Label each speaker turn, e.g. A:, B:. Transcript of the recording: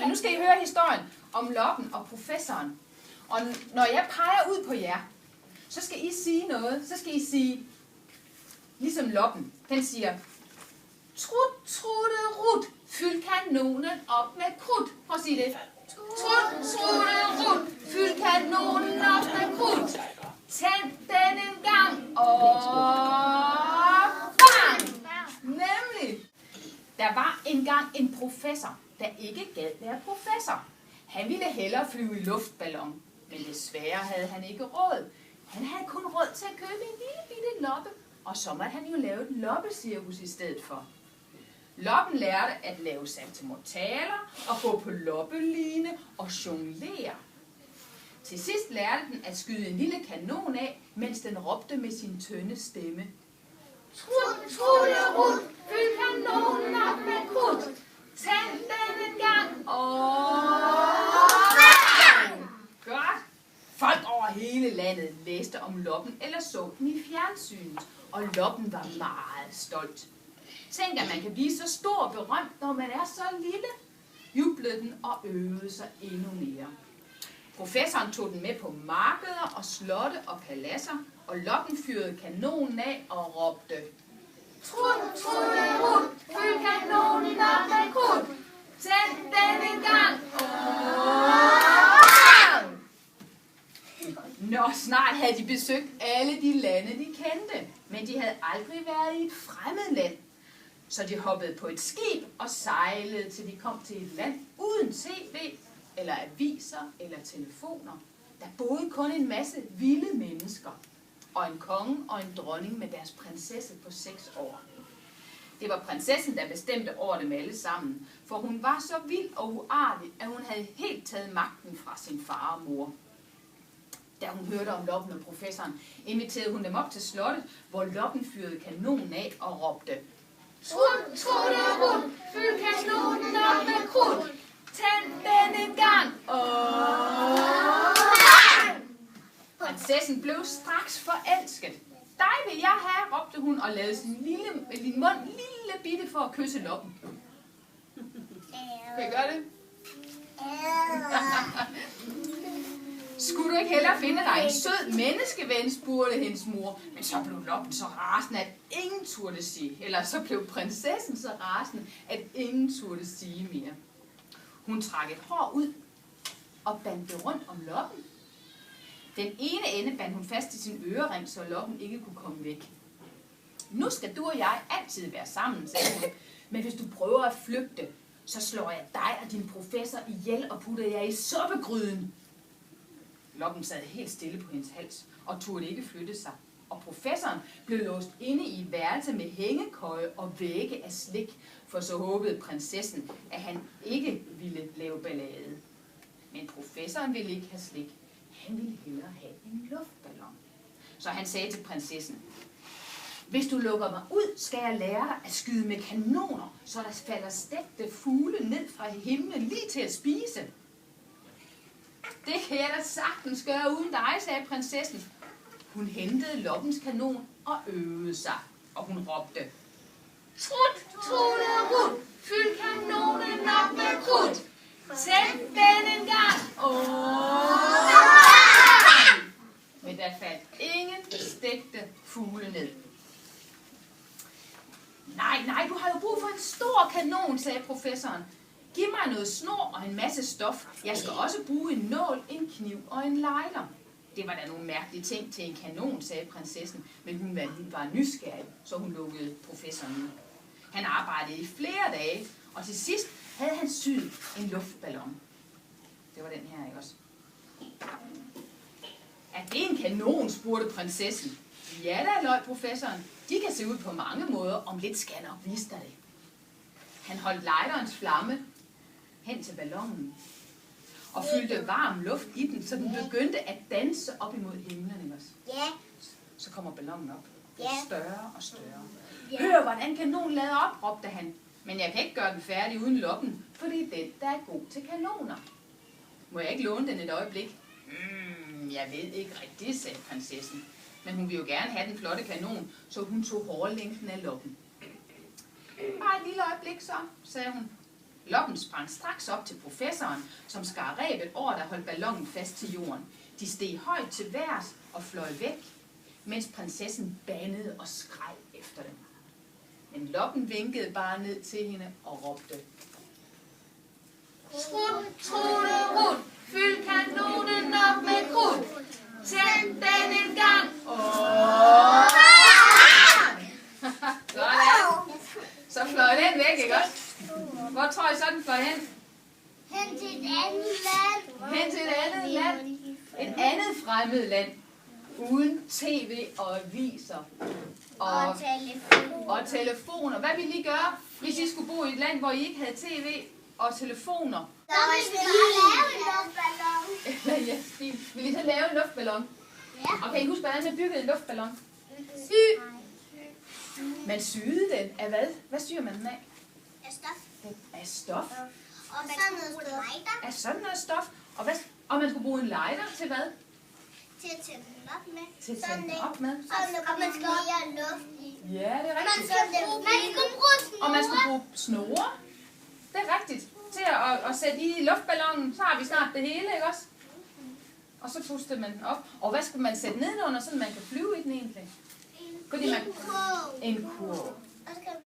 A: Men nu skal I høre historien om Loppen og professoren. Og når jeg peger ud på jer, så skal I sige noget. Så skal I sige, ligesom Loppen, den siger, trut, trutte, rut, fyld kanonen op med krudt. Prøv at sige det. Trut, trutte, rut, fyld kanonen op med krudt. Tænd den en gang, og bang! Nemlig, der var engang en professor, der ikke gad være professor. Han ville hellere flyve i luftballon, men desværre havde han ikke råd. Han havde kun råd til at købe en lille bitte loppe, og så måtte han jo lave et loppecirkus i stedet for. Loppen lærte at lave saltomortaler og gå på loppeline og jonglere. Til sidst lærte den at skyde en lille kanon af, mens den råbte med sin tynde stemme. Trut, trutte, rut, fyld kanonen op med krudt. Tænd den en gang, og godt. Folk over hele landet læste om Loppen eller så den i fjernsynet, og Loppen var meget stolt. Tænk, at man kan blive så stor og berømt, når man er så lille, jublede den og øvede sig endnu mere. Professoren tog den med på markeder og slotte og paladser, og Loppen fyrede kanonen af og råbte, trut, trutte, rut, fyld kanonen op med krudt. Tænd den en gang, Nå, snart havde de besøgt alle de lande, de kendte, men de havde aldrig været i et fremmed land. Så de hoppede på et skib og sejlede, til de kom til et land uden tv, eller aviser, eller telefoner. Der boede kun en masse vilde mennesker, og en konge og en dronning med deres prinsesse på 6 år. Det var prinsessen, der bestemte over dem alle sammen, for hun var så vild og uartig, at hun havde helt taget magten fra sin far og mor. Da hun hørte om Loppen og professoren, inviterede hun dem op til slottet, hvor Loppen fyrede kanonen af og råbte, trut, trutte, rut, fyld kanonen op med krudt. Tænd den en gang, Prinsessen blev straks forelsket. Dig vil jeg have, råbte hun og lavede sin mund lille bitte for at kysse Loppen. Kan I gøre det? Skulle du ikke hellere finde dig en sød menneskeven, spurgte hendes mor. Men så blev Loppen så rasende, at ingen turde sige. Eller så blev prinsessen så rasende, at ingen turde sige mere. Hun trak et hår ud og bandt det rundt om Loppen. Den ene ende bandt hun fast i sin ørering, så Loppen ikke kunne komme væk. Nu skal du og jeg altid være sammen, sagde hun. Men hvis du prøver at flygte, så slår jeg dig og din professor ihjel og putter jer i suppegryden. Loppen sad helt stille på hendes hals og turde ikke flytte sig. Og professoren blev låst inde i et værelse med hængekøje og vægge af slik, for så håbede prinsessen, at han ikke ville lave ballade. Men professoren ville ikke have slik. Han ville hellere have en luftballon. Så han sagde til prinsessen, hvis du lukker mig ud, skal jeg lære dig at skyde med kanoner, så der falder stegte fugle ned fra himlen lige til at spise. Det kan jeg da sagtens gøre uden dig, sagde prinsessen. Hun hentede Loppens kanon og øvede sig, og hun råbte, trut, trutte, rut, fyld kanonen op med krudt. Tænd den en gang, Men der faldt ingen stegte fugle ned. Nej, du har jo brug for en stor kanon, sagde professoren. Giv mig noget snor og en masse stof. Jeg skal også bruge en nål, en kniv og en lighter. Det var da nogle mærkelige ting til en kanon, sagde prinsessen, men hun var nysgerrig, så hun lukkede professoren ud. Han arbejdede i flere dage, og til sidst havde han syet en luftballon. Det var den her, ikke også? Er det en kanon, spurgte prinsessen. Ja da, løj professoren. De kan se ud på mange måder, om lidt skal jeg nok vise dig det. Han holdt lighterens flamme hen til ballonen og fyldte varm luft i den, så den begyndte at danse op imod himlen, ikke også?
B: Ja.
A: Så kommer ballonen op.
B: Ja.
A: Større og større. Hør, hvordan kanonen lader op, råbte han. Men jeg kan ikke gøre den færdig uden Loppen, for det er den, der er god til kanoner. Må jeg ikke låne den et øjeblik? Jeg ved ikke rigtigt, sagde prinsessen. Men hun ville jo gerne have den flotte kanon, så hun tog hårlængden af Loppen. Bare et lille øjeblik så, sagde hun. Loppen sprang straks op til professoren, som skar rebet over, der holdt ballonen fast til jorden. De steg højt til værs og fløj væk, mens prinsessen bandede og skreg efter dem. Men Loppen vinkede bare ned til hende og råbte: Trut, trutte, fyld kanonen op med krudt. Tænd den en gang. Sådan. Så fløj den væk, ikke også? Hvor tror I så, den fløj hen?
B: Hen til et andet land.
A: Hen til et andet land. Et andet fremmed land. Uden tv og aviser. Og telefoner. Hvad ville I gøre, hvis I skulle bo i et land, hvor I ikke havde tv og telefoner?
B: Så ville vi lave en luftballon.
A: Ja, fint. Vil I så lave en luftballon?
B: Ja.
A: Og kan I huske, hvordan man byggede en luftballon?
B: Syg.
A: Man syede den af hvad? Hvad syr man den af?
B: Af stof.
A: Af stof.
B: Og sådan noget stof.
A: Af sådan noget stof. Og man skulle bruge en lighter til hvad?
B: Til at tænde den op med.
A: Til at tænde den op med.
B: Og man skal mere luft i.
A: Ja, det er rigtigt.
B: Og
A: man skulle bruge snore. Det er rigtigt. Til at sætte i luftballonen, så har vi snart det hele, ikke også? Og så pustede man den op. Og hvad skulle man sætte nedenunder, så man kan flyve i den egentlig? En kurv. En kurv.